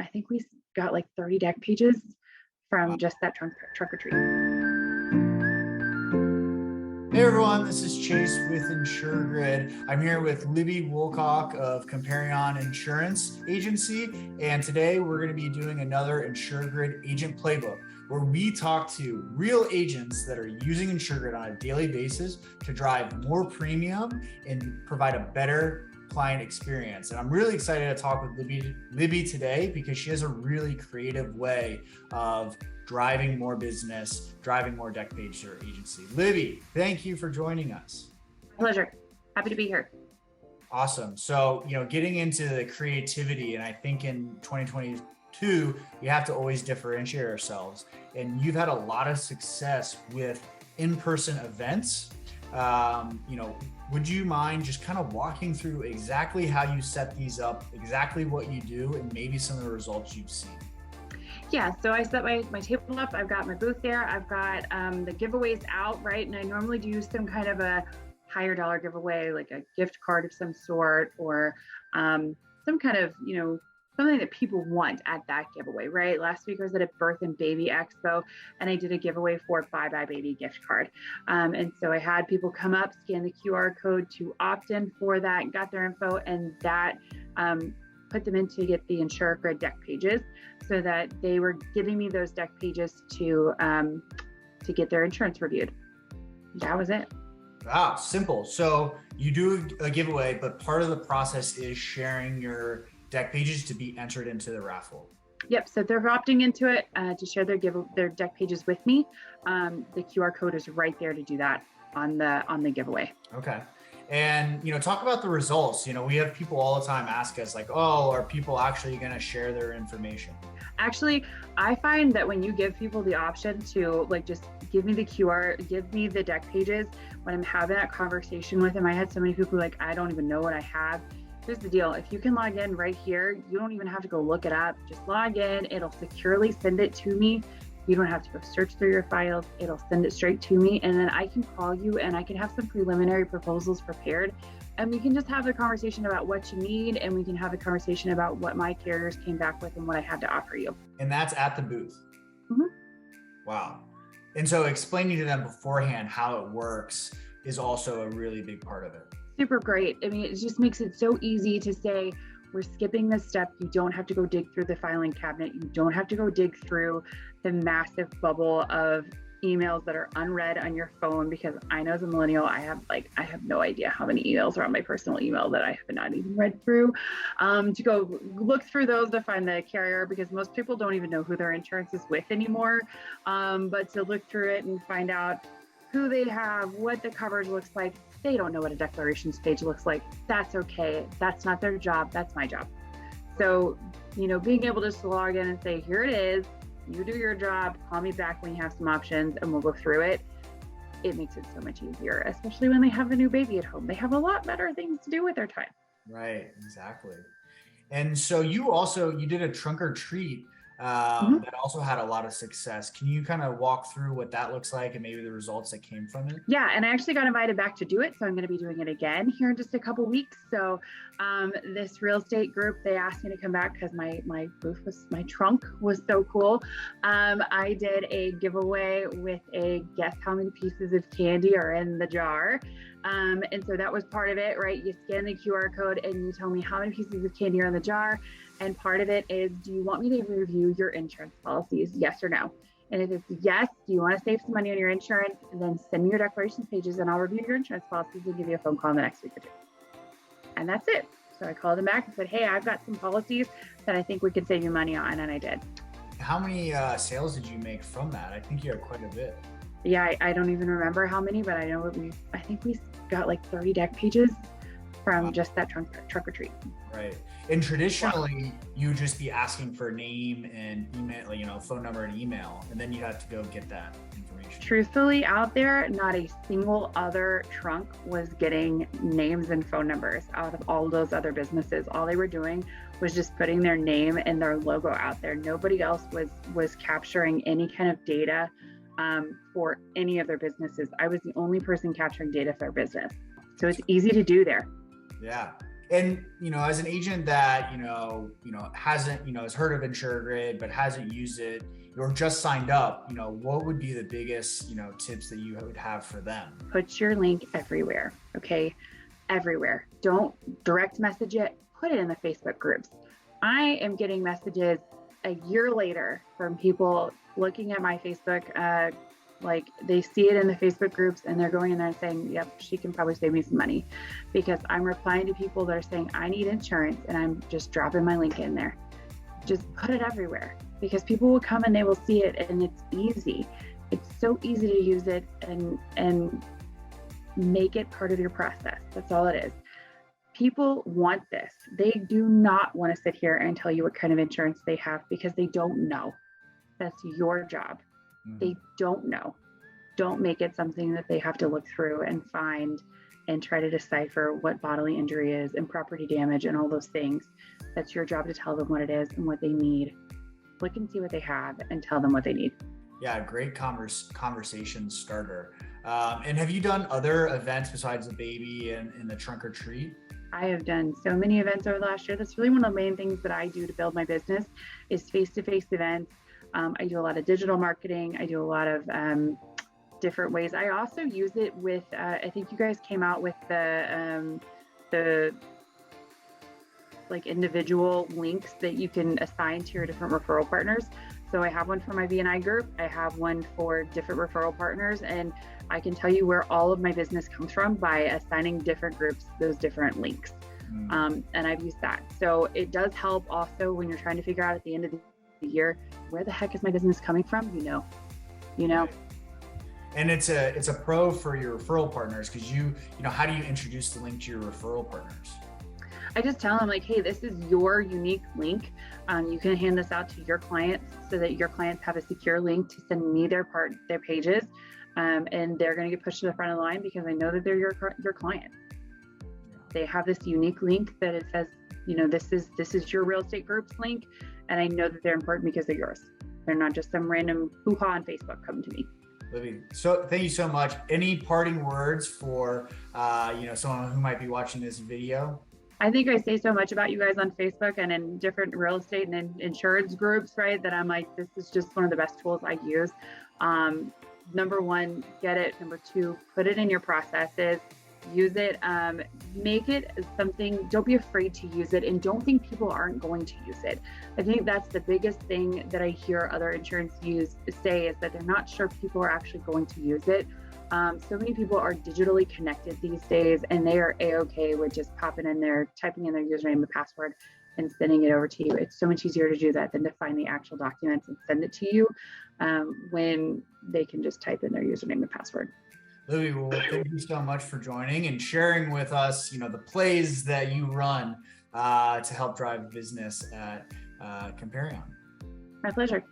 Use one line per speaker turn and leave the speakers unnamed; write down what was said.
I think we got like 30 deck pages from just that trunk or treat.
Hey everyone, this is Chase with InsureGrid. I'm here with Libby Woolcock of Comparion Insurance Agency, and today we're going to be doing another InsureGrid Agent Playbook, where we talk to real agents that are using InsureGrid on a daily basis to drive more premium and provide a better client experience. And I'm really excited to talk with Libby today because she has a really creative way of driving more business, driving more deck page to her agency. Libby, thank you for joining us.
Pleasure. Happy to be here.
Awesome. So, getting into the creativity, and I think in 2022, we have to always differentiate ourselves. And you've had a lot of success with in-person events. Would you mind just kind of walking through exactly how you set these up, exactly what you do, and maybe some of the results you've seen?
Yeah, so I set my table up. I've got my booth there. I've got the giveaways out, right? And I normally do some kind of a higher dollar giveaway, like a gift card of some sort, or some kind of, something that people want at that giveaway, right? Last week I was at a birth and baby expo and I did a giveaway for a Bye Bye Baby gift card. And so I had people come up, scan the QR code to opt in for that, got their info, and that put them in to get the InsureGrid deck pages so that they were giving me those deck pages to get their insurance reviewed. That was it.
Wow, simple. So you do a giveaway, but part of the process is sharing your deck pages to be entered into the raffle.
Yep. So they're opting into it to share their deck pages with me. The QR code is right there to do that on the giveaway.
Okay. And, talk about the results. We have people all the time ask us like, oh, are people actually going to share their information?
Actually, I find that when you give people the option to just give me the QR, give me the deck pages, when I'm having that conversation with them, I had so many people like, I don't even know what I have. Here's the deal. If you can log in right here, you don't even have to go look it up. Just log in. It'll securely send it to me. You don't have to go search through your files. It'll send it straight to me. And then I can call you and I can have some preliminary proposals prepared. And we can just have the conversation about what you need. And we can have a conversation about what my carriers came back with and what I had to offer you.
And that's at the booth.
Mm-hmm.
Wow. And so explaining to them beforehand how it works is also a really big part of it.
Super great. I mean, it just makes it so easy to say, we're skipping this step. You don't have to go dig through the filing cabinet. You don't have to go dig through the massive bubble of emails that are unread on your phone, because I know as a millennial, I have no idea how many emails are on my personal email that I have not even read through, to go look through those to find the carrier, because most people don't even know who their insurance is with anymore. But to look through it and find out who they have, what the coverage looks like. They don't know what a declarations page looks like. That's okay. That's not their job. That's my job. So, being able to just log in and say, here it is, you do your job, call me back when you have some options and we'll go through it. It makes it so much easier, especially when they have a new baby at home. They have a lot better things to do with their time.
Right, exactly. And so you did a trunk or treat that also had a lot of success. Can you kind of walk through what that looks like and maybe the results that came from it?
Yeah, and I actually got invited back to do it, so I'm going to be doing it again here in just a couple weeks. So this real estate group, they asked me to come back because my trunk was so cool. I did a giveaway with a guess how many pieces of candy are in the jar. And so that was part of it, right? You scan the QR code and you tell me how many pieces of candy are in the jar. And part of it is, do you want me to review your insurance policies? Yes or no? And if it's yes, do you want to save some money on your insurance? Then send me your declarations pages and I'll review your insurance policies and give you a phone call in the next week or two. And that's it. So I called them back and said, hey, I've got some policies that I think we could save you money on. And I did.
How many sales did you make from that? I think you had quite a bit.
Yeah, I don't even remember how many, but I know I think we got like 30 deck pages from just that trunk or treat.
Right. And traditionally, you would just be asking for name and email, phone number and email, and then you have to go get that information.
Truthfully, out there, not a single other trunk was getting names and phone numbers out of all those other businesses. All they were doing was just putting their name and their logo out there. Nobody else was capturing any kind of data for any of their businesses. I was the only person capturing data for their business. So it's easy to do there.
Yeah. And, as an agent that, hasn't, has heard of InsureGrid, but hasn't used it or just signed up, what would be the biggest, tips that you would have for them?
Put your link everywhere. Okay. Everywhere. Don't direct message it, put it in the Facebook groups. I am getting messages a year later from people looking at my Facebook, like they see it in the Facebook groups and they're going in there and saying, yep, she can probably save me some money, because I'm replying to people that are saying, I need insurance, and I'm just dropping my link in there. Just put it everywhere, because people will come and they will see it, and it's easy. It's so easy to use it and make it part of your process. That's all it is. People want this. They do not want to sit here and tell you what kind of insurance they have, because they don't know. That's your job. They don't know. Don't make it something that they have to look through and find and try to decipher what bodily injury is and property damage and all those things. That's your job to tell them what it is and what they need. Look and see what they have and tell them what they need.
Yeah, great conversation starter. And have you done other events besides the baby and the trunk or treat?
I have done so many events over the last year. That's really one of the main things that I do to build my business is face-to-face events. I do a lot of digital marketing. I do a lot of different ways. I also use it with, I think you guys came out with the like individual links that you can assign to your different referral partners. So I have one for my BNI group. I have one for different referral partners, and I can tell you where all of my business comes from by assigning different groups those different links. And I've used that. So it does help also when you're trying to figure out at the end of the year, where the heck is my business coming from? You know.
And it's a pro for your referral partners, because how do you introduce the link to your referral partners?
I just tell them like, hey, this is your unique link. You can hand this out to your clients so that your clients have a secure link to send me their pages, and they're going to get pushed to the front of the line because I know that they're your client. They have this unique link that it says, this is your real estate group's link, and I know that they're important because they're yours. They're not just some random hoo-ha on Facebook coming to me.
Libby, so thank you so much. Any parting words for someone who might be watching this video?
I think I say so much about you guys on Facebook and in different real estate and insurance groups, right? That I'm like, this is just one of the best tools I use. Number one, get it. Number two, put it in your processes. Use it, make it something, don't be afraid to use it, and don't think people aren't going to use it. I think that's the biggest thing that I hear other insurance say is that they're not sure people are actually going to use it. So many people are digitally connected these days, and they are A-okay with just popping in there, typing in their username and password and sending it over to you. It's so much easier to do that than to find the actual documents and send it to you when they can just type in their username and password.
Libby, well, thank you so much for joining and sharing with us, the plays that you run to help drive business at Comparion.
My pleasure.